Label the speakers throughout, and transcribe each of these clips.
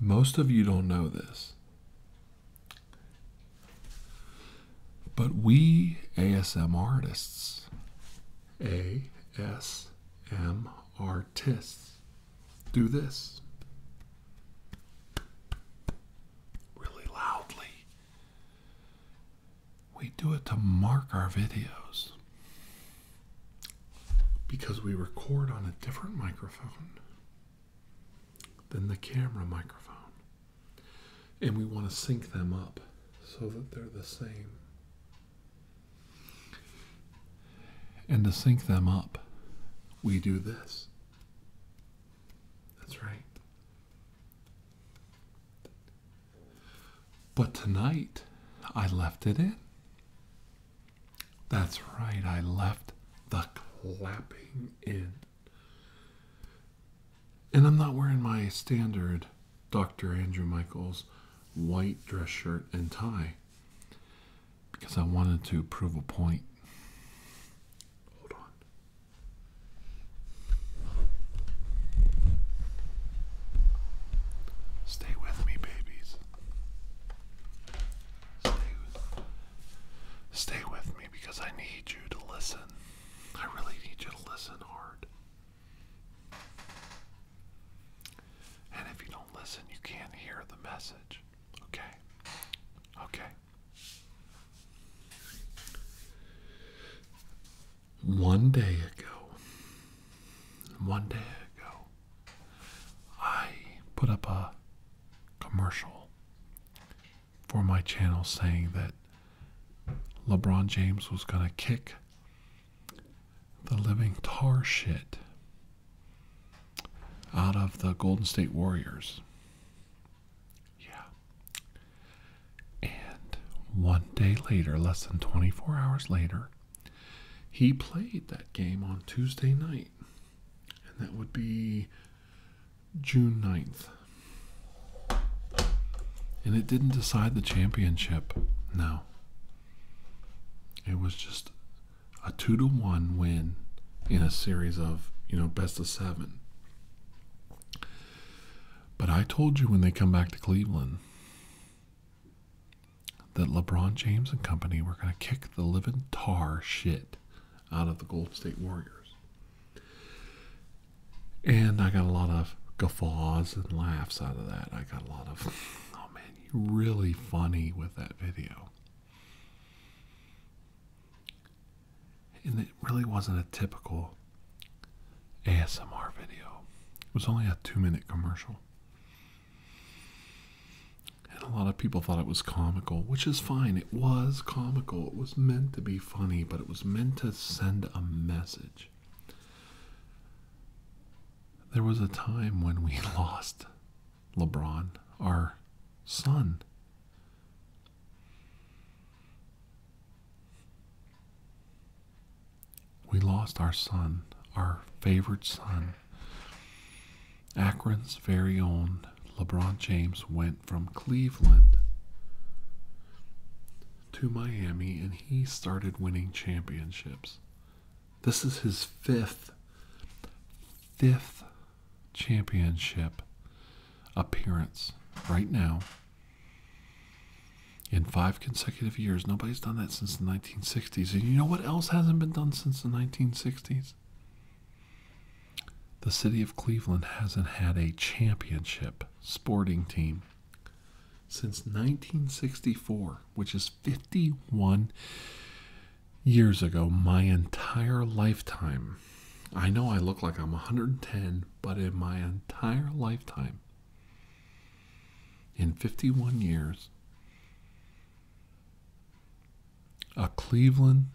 Speaker 1: Most of you don't know this, but we ASM artists, ASM artists, do this really loudly. We do it to mark our videos because we record on a different microphone than the camera microphone. And we want to sync them up so that they're the same. And to sync them up, we do this. That's right. But tonight, I left it in. That's right, I left the clapping in. And I'm not wearing my standard Dr. Andrew Michaels white dress shirt and tie because I wanted to prove a point. Hold on. Stay with me, babies. Stay with me because I need you to listen. I really need you to listen hard. And if you don't listen, you can't hear the message. Okay? Okay. One day ago, I put up a commercial for my channel saying that Lebron James was going to kick the living tar shit out of the Golden State Warriors. Yeah. And one day later, less than 24 hours later, he played that game on Tuesday night. And that would be June 9th. And it didn't decide the championship. No. It was just a 2-1 win in a series of, best of 7. But I told you when they come back to Cleveland that LeBron James and company were going to kick the living tar shit out of the Golden State Warriors. And I got a lot of guffaws and laughs out of that. I got a lot of, oh man, you're really funny with that video. And it really wasn't a typical ASMR video. It was only a 2-minute commercial. And a lot of people thought it was comical, which is fine. It was comical. It was meant to be funny, but it was meant to send a message. There was a time when we lost LeBron, our son. We lost our son, our favorite son. Akron's very own LeBron James went from Cleveland to Miami and he started winning championships. This is his fifth championship appearance right now. In 5 consecutive years. Nobody's done that since the 1960s. And you know what else hasn't been done since the 1960s? The city of Cleveland hasn't had a championship sporting team since 1964, which is 51 years ago, my entire lifetime. I know I look like I'm 110, but in my entire lifetime, in 51 years, a Cleveland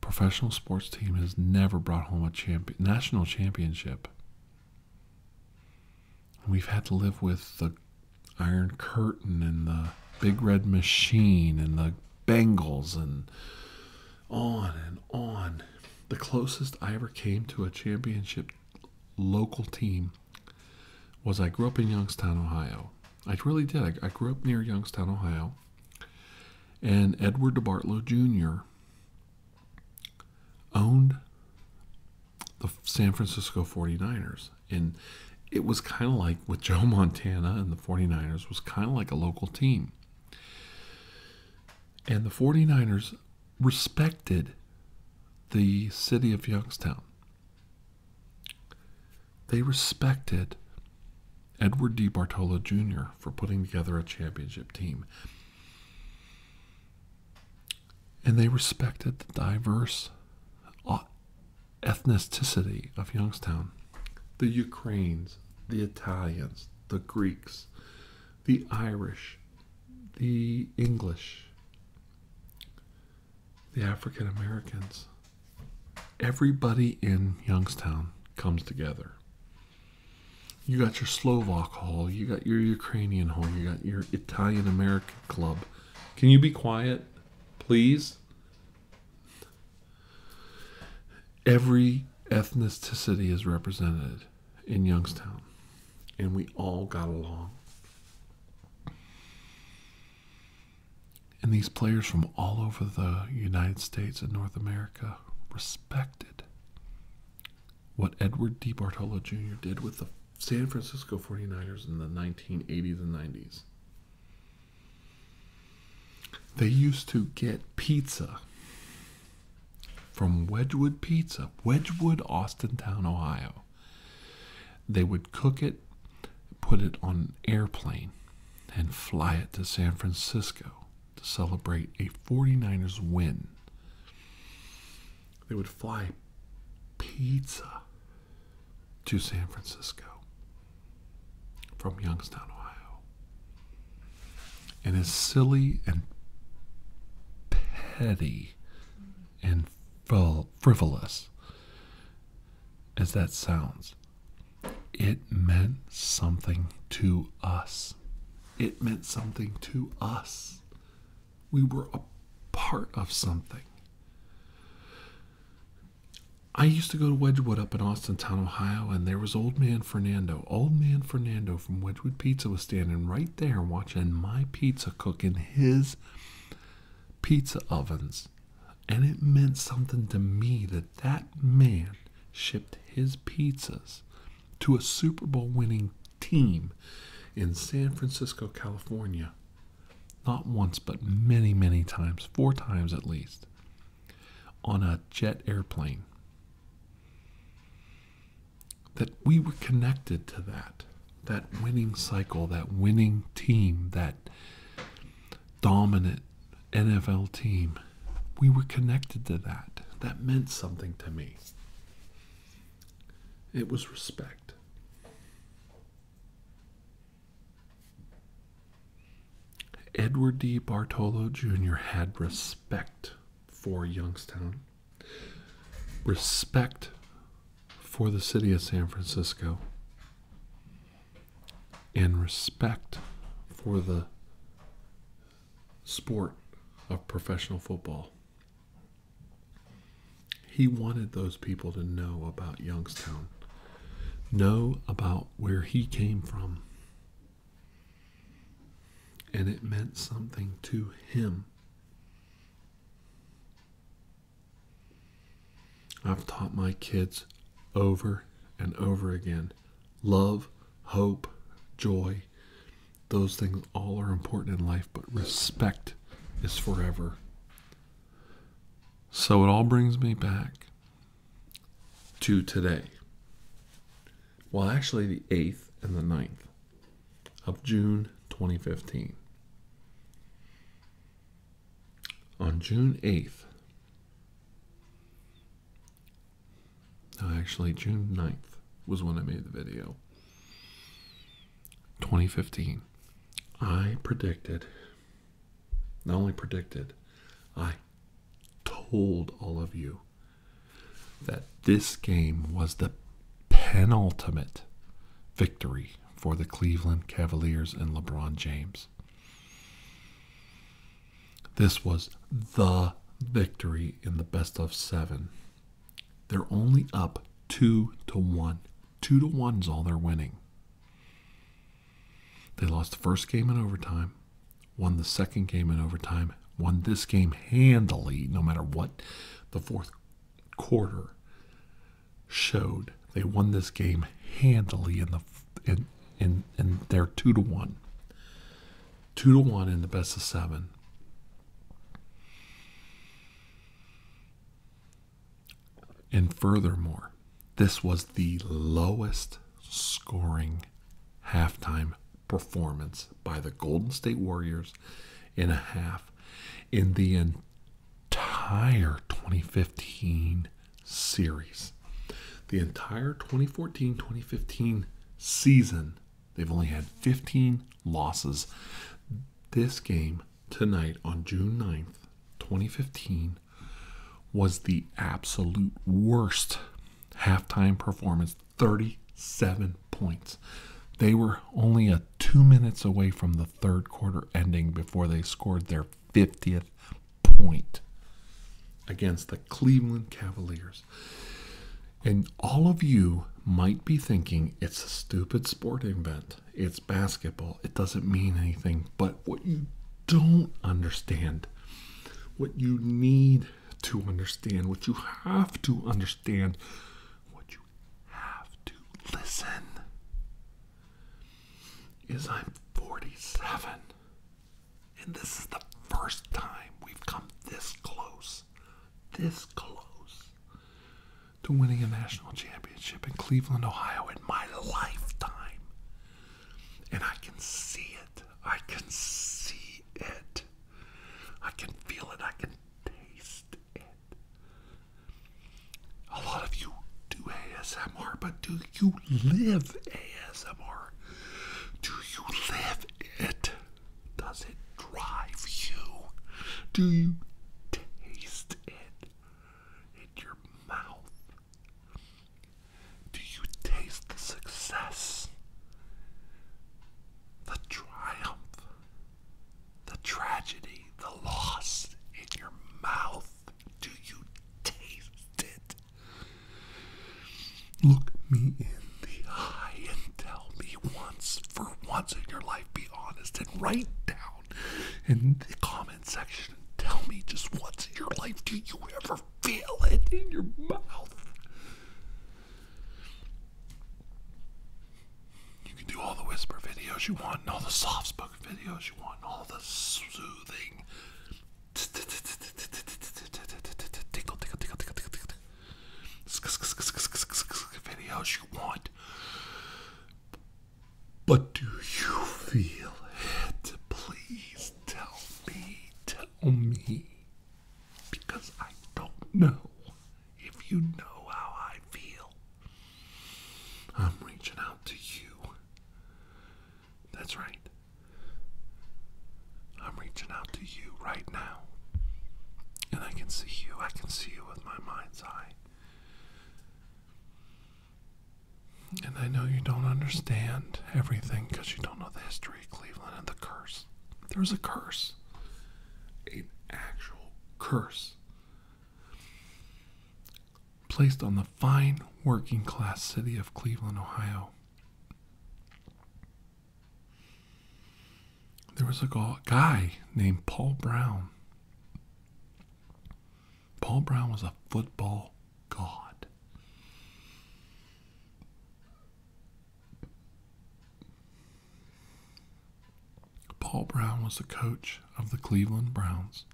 Speaker 1: professional sports team has never brought home a national championship. We've had to live with the Iron Curtain and the Big Red Machine and the Bengals and on and on. The closest I ever came to a championship local team was I grew up in Youngstown, Ohio. I really did. I grew up near Youngstown, Ohio. And Edward DeBartolo Jr. owned the San Francisco 49ers. And it was kind of like with Joe Montana and the 49ers was kind of like a local team. And the 49ers respected the city of Youngstown. They respected Edward D. Bartolo Jr. for putting together a championship team. And they respected the diverse ethnicity of Youngstown. The Ukrainians, the Italians, the Greeks, the Irish, the English, the African Americans. Everybody in Youngstown comes together. You got your Slovak hall, you got your Ukrainian hall, you got your Italian American club. Can you be quiet, please? Every ethnicity is represented in Youngstown, and we all got along. And these players from all over the United States and North America respected what Edward D. Bartolo Jr. did with the San Francisco 49ers in the 1980s and 90s. They used to get pizza from Wedgwood Pizza, Wedgwood, Austintown, Ohio. They would cook it, put it on an airplane, and fly it to San Francisco to celebrate a 49ers win. They would fly pizza to San Francisco from Youngstown, Ohio. And as silly and petty and frivolous as that sounds, it meant something to us. It meant something to us. We were a part of something. I used to go to Wedgwood up in Austintown, Ohio, and there was Old Man Fernando. Old Man Fernando from Wedgwood Pizza was standing right there watching my pizza cook in his pizza ovens. And it meant something to me that that man shipped his pizzas to a Super Bowl winning team in San Francisco, California. Not once, but many, many times, 4 times at least, on a jet airplane. That we were connected to that winning cycle, that winning team, that dominant NFL team. We were connected to that. That meant something to me. It was respect. Edward D. Bartolo Jr. had respect for Youngstown, respect for the city of San Francisco, and respect for the sport of professional football. He wanted those people to know about Youngstown, know about where he came from. And it meant something to him. I've taught my kids over and over again. Love, hope, joy. Those things all are important in life, but respect is forever. So it all brings me back to today. Well, actually the 8th and the 9th of June 2015. On June 8th, no, actually June 9th was when I made the video. 2015, I predicted, not only predicted, I told all of you that this game was the penultimate victory for the Cleveland Cavaliers and Lebron James. This was the victory in the best of 7. They're only up 2-1. 2-1 is all they're winning. They lost the first game in overtime, won the second game in overtime, won this game handily, no matter what the fourth quarter showed. They won this game handily in the and they're 2-1. 2-1 in the best of 7. And furthermore, this was the lowest scoring halftime performance by the Golden State Warriors in a half in the entire 2015 series. The entire 2014-2015 season, they've only had 15 losses. This game tonight on June 9th, 2015, was the absolute worst halftime performance, 37 points. They were only 2 minutes away from the third quarter ending before they scored their 50th point against the Cleveland Cavaliers. And all of you might be thinking it's a stupid sporting event. It's basketball. It doesn't mean anything. But what you don't understand, what you need to understand, what you have to understand, what you have to listen is I'm 47. And this is the first time we've come this close to winning a national championship in Cleveland, Ohio in my lifetime. And I can see it. I can see it. I can feel it. I can taste it. A lot of you do ASMR, but do you live ASMR? Do you live it? Does it drive you? Do you taste it in your mouth? Do you taste the success, the triumph, the tragedy, the loss in your mouth? Do you taste it? Look me in the eye and tell me for once in your life, be honest and write down in the comment section. Tell me just once in your life, do you ever feel it in your mouth? You can do all the whisper videos you want, and all the soft spoken videos you want, and all the soothing videos you want. But do you feel it? Please tell me. Because I don't know if you know how I feel. I'm reaching out to you. That's right. I'm reaching out to you right now. And I can see you. I can see you with my mind's eye. And I know you don't understand everything because you don't know the history of Cleveland and the curse. There's a curse. An actual curse. Placed on the fine working class city of Cleveland, Ohio. There was a guy named Paul Brown. Paul Brown was a football god. Paul Brown was the coach of the Cleveland Browns.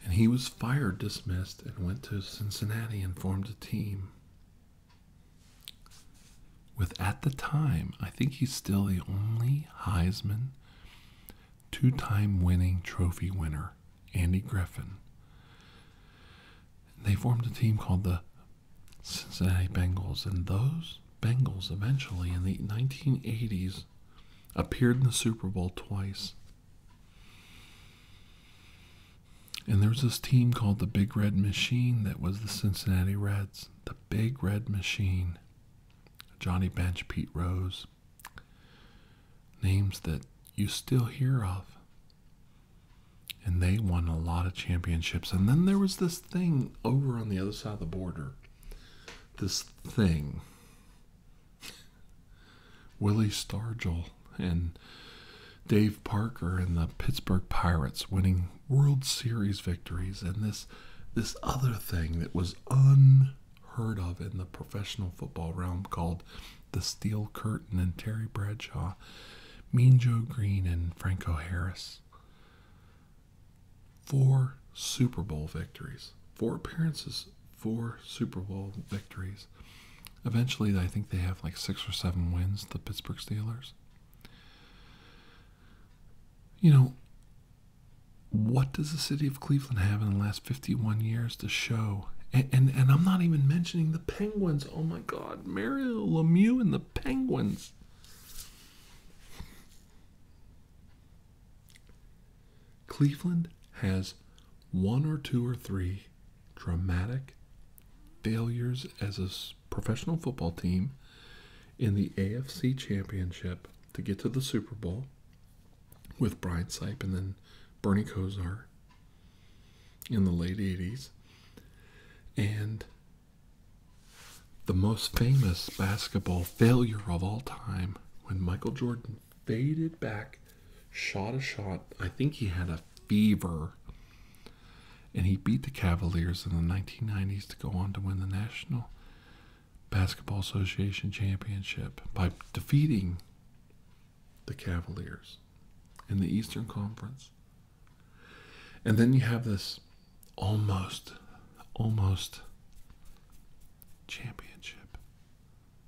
Speaker 1: And he was fired, dismissed, and went to Cincinnati and formed a team with, at the time, I think he's still the only Heisman 2-time winning trophy winner, Andy Griffin. They formed a team called the Cincinnati Bengals, and those Bengals eventually in the 1980s appeared in the Super Bowl twice. And there was this team called the Big Red Machine that was the Cincinnati Reds. The Big Red Machine. Johnny Bench, Pete Rose. Names that you still hear of. And they won a lot of championships. And then there was this thing over on the other side of the border. This thing. Willie Stargell and Dave Parker and the Pittsburgh Pirates winning World Series victories, and this other thing that was unheard of in the professional football realm called the Steel Curtain and Terry Bradshaw, Mean Joe Green and Franco Harris. 4 Super Bowl victories, 4 appearances, 4 Super Bowl victories. Eventually, I think they have like 6 or 7 wins, the Pittsburgh Steelers. You know, what does the city of Cleveland have in the last 51 years to show? And I'm not even mentioning the Penguins. Oh my God, Mario Lemieux and the Penguins. Cleveland has 1 or 2 or 3 dramatic failures as a professional football team in the AFC Championship to get to the Super Bowl with Brian Sipe and then Bernie Kosar in the late 80s. And the most famous basketball failure of all time, when Michael Jordan faded back, shot a shot. I think he had a fever, and he beat the Cavaliers in the 1990s to go on to win the National Basketball Association Championship by defeating the Cavaliers in the Eastern Conference. And then you have this almost championship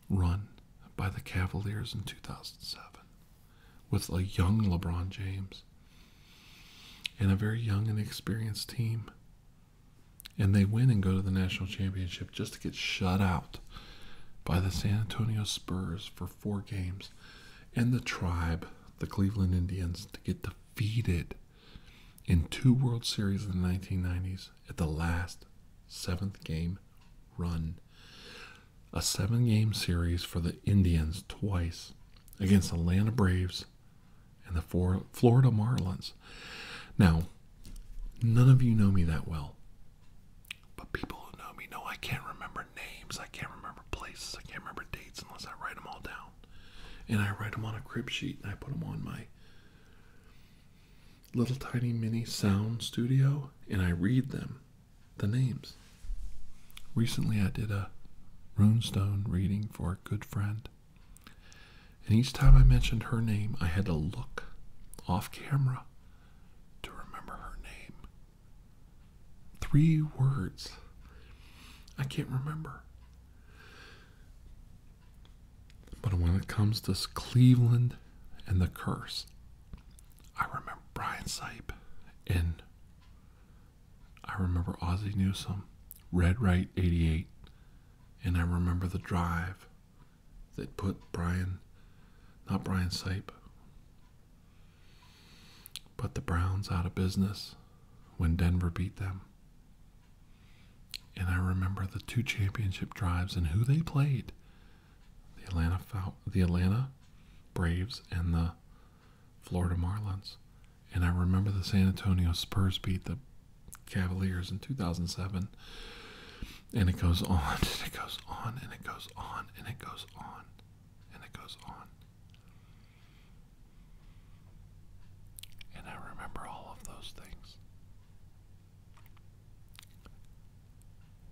Speaker 1: run by the Cavaliers in 2007 with a young LeBron James and a very young and experienced team. And they win and go to the national championship just to get shut out by the San Antonio Spurs for 4 games. And the Tribe, the Cleveland Indians, to get defeated in 2 World Series in the 1990s at the last 7th game run. A 7-game series for the Indians twice against Atlanta Braves and the Florida Marlins. Now, none of you know me that well, but people who know me know I can't remember names, I can't remember places, I can't remember dates unless I write them all down. And I write them on a crib sheet and I put them on my little tiny mini sound studio and I read them, the names. Recently I did a runestone reading for a good friend, and each time I mentioned her name I had to look off camera to remember her name. 3 words I can't remember. But when it comes to Cleveland and the curse, I remember Brian Sipe, and I remember Ozzie Newsome, Red Right 88, and I remember the drive that put not Brian Sipe, but the Browns out of business when Denver beat them. And I remember the 2 championship drives and who they played. The Atlanta Braves and the Florida Marlins. And I remember the San Antonio Spurs beat the Cavaliers in 2007. And it goes on, and it goes on, and it goes on, and it goes on, and it goes on. And I remember all of those things.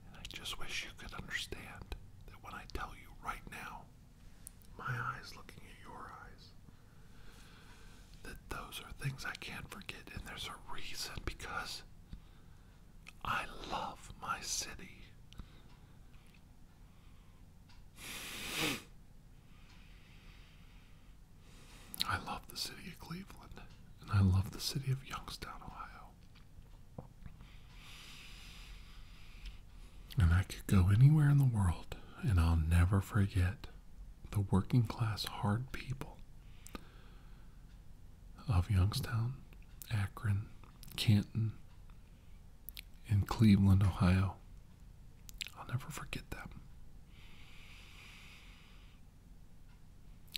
Speaker 1: And I just wish you could understand that when I tell you right now, my eyes looking at your eyes, that those are things I can't forget, and there's a reason, because I love my city. I love the city of Cleveland, and I love the city of Youngstown, Ohio. And I could go anywhere in the world, and I'll never forget the working class, hard people of Youngstown, Akron, Canton, and Cleveland, Ohio. I'll never forget them.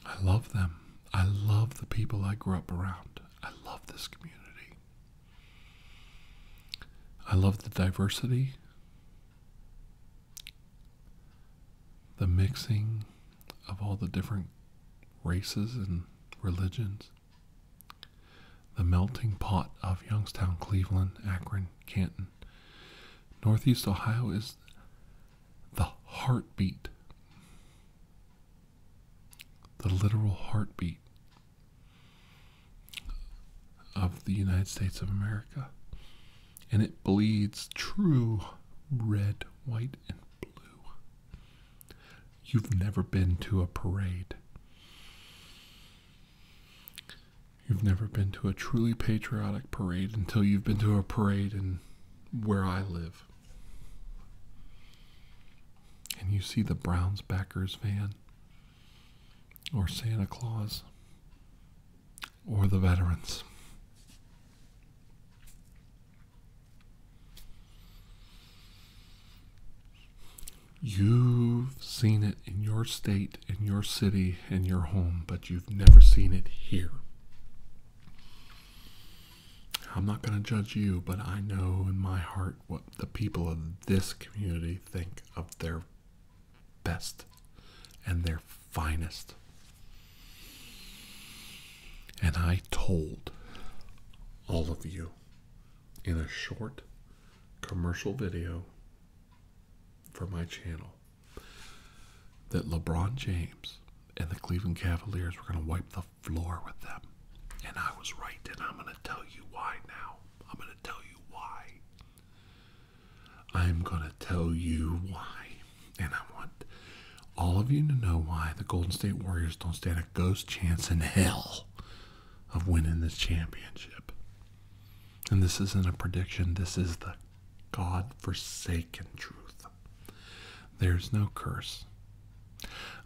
Speaker 1: I love them. I love the people I grew up around. I love this community. I love the diversity, the mixing of all the different races and religions, the melting pot of Youngstown, Cleveland, Akron, Canton. Northeast Ohio is the heartbeat the literal heartbeat of the United States of America. And it bleeds true red, white, and blue. You've never been to a parade. You've never been to a truly patriotic parade until you've been to a parade in where I live. And you see the Browns backers van, or Santa Claus, or the veterans. You've seen it in your state, in your city, in your home, but you've never seen it here. I'm not going to judge you, but I know in my heart what the people of this community think of their best and their finest. And I told all of you in a short commercial video for my channel that LeBron James and the Cleveland Cavaliers were going to wipe the floor with them. And I was right, and I'm going to tell you why now. I'm going to tell you why. I'm going to tell you why. And I want all of you to know why the Golden State Warriors don't stand a ghost chance in hell of winning this championship. And this isn't a prediction. This is the God-forsaken truth. There's no curse.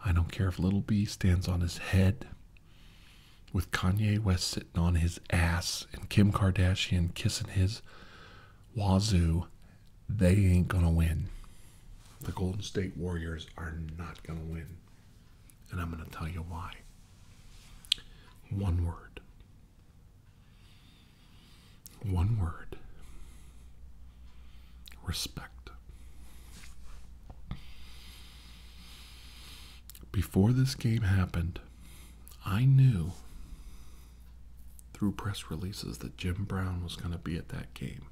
Speaker 1: I don't care if Little B stands on his head with Kanye West sitting on his ass and Kim Kardashian kissing his wazoo. They ain't gonna win. The Golden State Warriors are not gonna win. And I'm gonna tell you why. One word. One word. Respect. Before this game happened, I knew through press releases that Jim Brown was going to be at that game.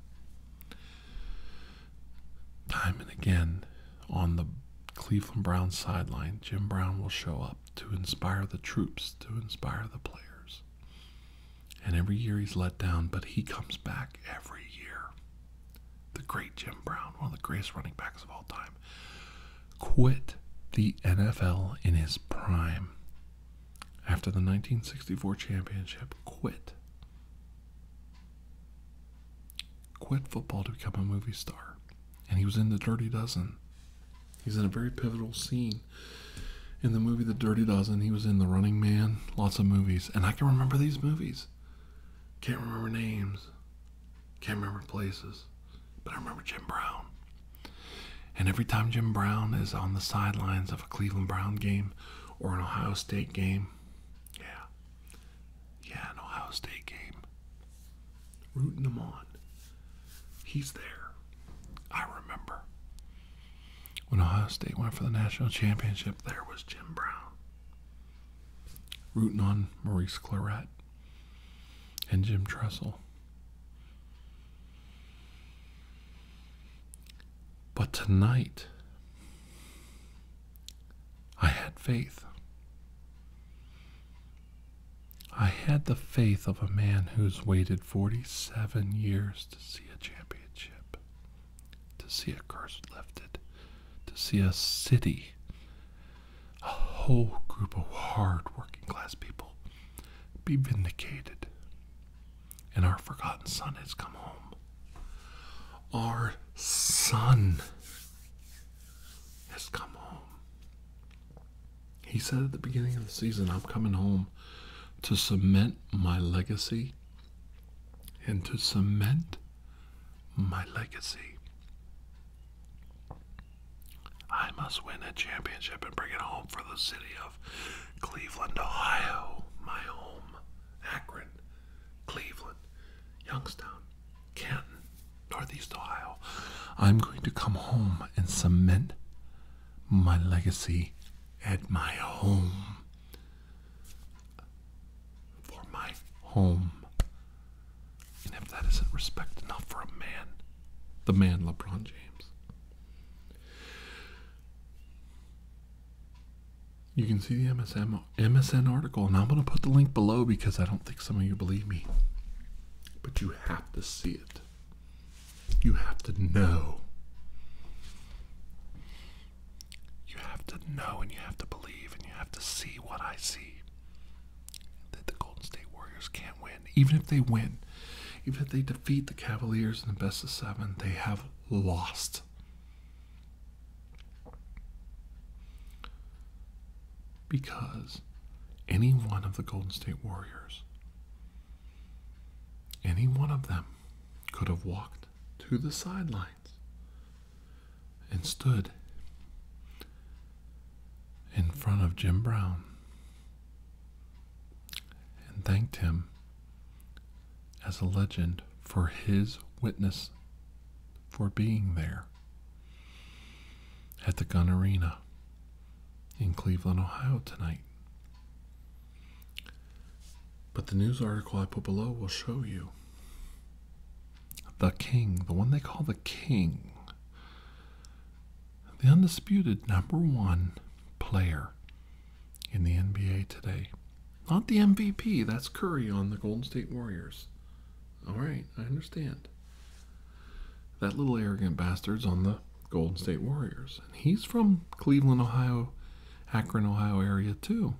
Speaker 1: Time and again, on the Cleveland Browns sideline, Jim Brown will show up to inspire the troops, to inspire the players. And every year he's let down, but he comes back every year. The great Jim Brown, one of the greatest running backs of all time, quit the NFL in his prime after the 1964 championship. Quit football to become a movie star. And he was in The Dirty Dozen. He's in a very pivotal scene in the movie The Dirty Dozen. He was in The Running Man, lots of movies. And I can remember these movies. Can't remember names. Can't remember places. But I remember Jim Brown. And every time Jim Brown is on the sidelines of a Cleveland Brown game or an Ohio State game, an Ohio State game, rooting them on, he's there. I remember when Ohio State went for the national championship, there was Jim Brown rooting on Maurice Clarett and Jim Tressel. But tonight, I had faith. I had the faith of a man who's waited 47 years to see a championship, to see a curse lifted, to see a city, a whole group of hard working class people be vindicated. And our forgotten son has come home. Our son has come home. He said at the beginning of the season, I'm coming home to cement my legacy and to cement my legacy. I must win a championship and bring it home for the city of Cleveland, Ohio, my home. Akron, Cleveland, Youngstown, Canton, Northeast Ohio. I'm going to come home and cement my legacy at my home. For my home. And if that isn't respect enough for a man, the man LeBron James. You can see the MSN article, and I'm going to put the link below because I don't think some of you believe me. But you have to see it. You have to know. You have to know, and you have to believe, and you have to see what I see. That the Golden State Warriors can't win. Even if they win, even if they defeat the Cavaliers in the best of 7, they have lost. Because any one of the Golden State Warriors, any one of them could have walked to the sidelines and stood in front of Jim Brown and thanked him as a legend for his witness for being there at the Gun Arena in Cleveland, Ohio tonight. But the news article I put below will show you the king, the one they call the king, the undisputed #1 player in the NBA today. Not the MVP, that's Curry on the Golden State Warriors. All right, I understand. That little arrogant bastard's on the Golden State Warriors. And he's from Cleveland, Ohio, Akron, Ohio area too.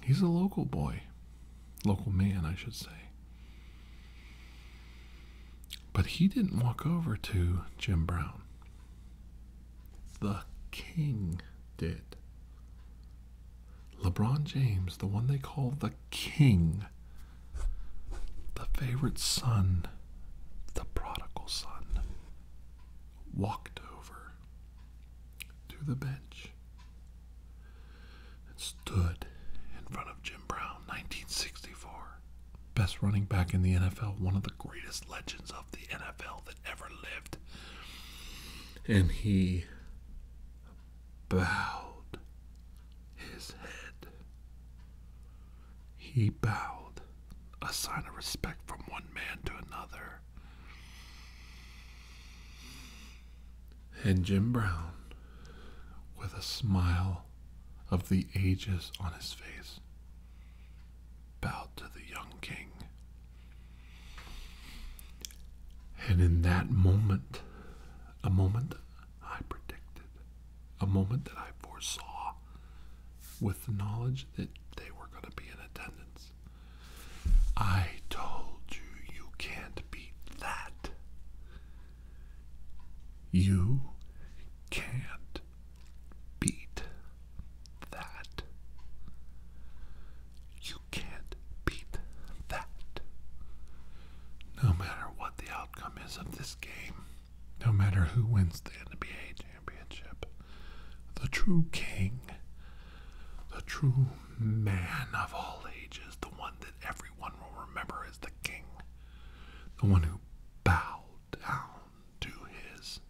Speaker 1: He's a local boy. Local man, I should say. But he didn't walk over to Jim Brown. The king did. Lebron James, the one they call the king, the favorite son, the prodigal son, walked over to the bench and stood in front of Jim Brown, 1964. Best running back in the NFL, one of the greatest legends of the NFL that ever lived. And he bowed his head. He bowed, a sign of respect from one man to another. And Jim Brown, with a smile of the ages on his face, bowed to the young king. And in that moment, a moment I predicted, a moment that I foresaw, with the knowledge that they were going to be in attendance, I told you, you can't beat that. You can't beat that. You can't beat that. No matter what the outcome is of this game, no matter who wins the NBA championship, the true king, the true man of all ages, the one that everyone will remember as the king, the one who bowed down to his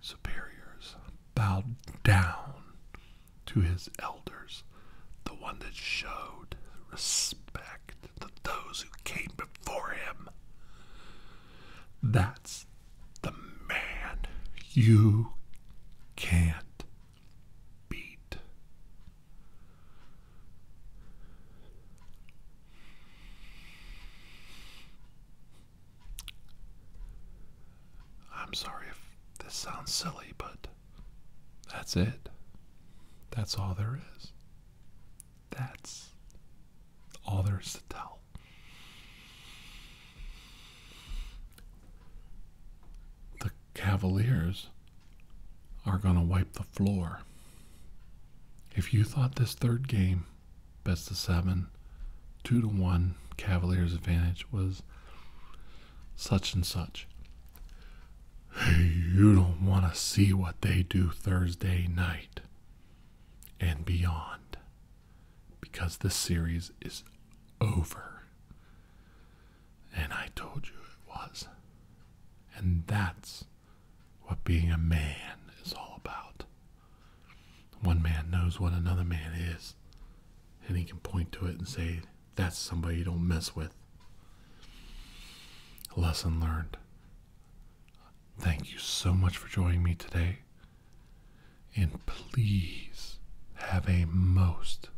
Speaker 1: superiors, bowed down to his elders, the one that showed respect to those who came before him. That's the man you can't beat. I'm sorry if this sounds silly, but that's it. That's all there is. That's all there is to tell. The Cavaliers are going to wipe the floor. If you thought this third game, best of 7, 2-1 Cavaliers advantage was such and such, you don't want to see what they do Thursday night and beyond, because this series is over. And I told you it was. And that's what being a man is all about. One man knows what another man is, and he can point to it and say, that's somebody you don't mess with. Lesson learned. Thank you so much for joining me today. And please please have a most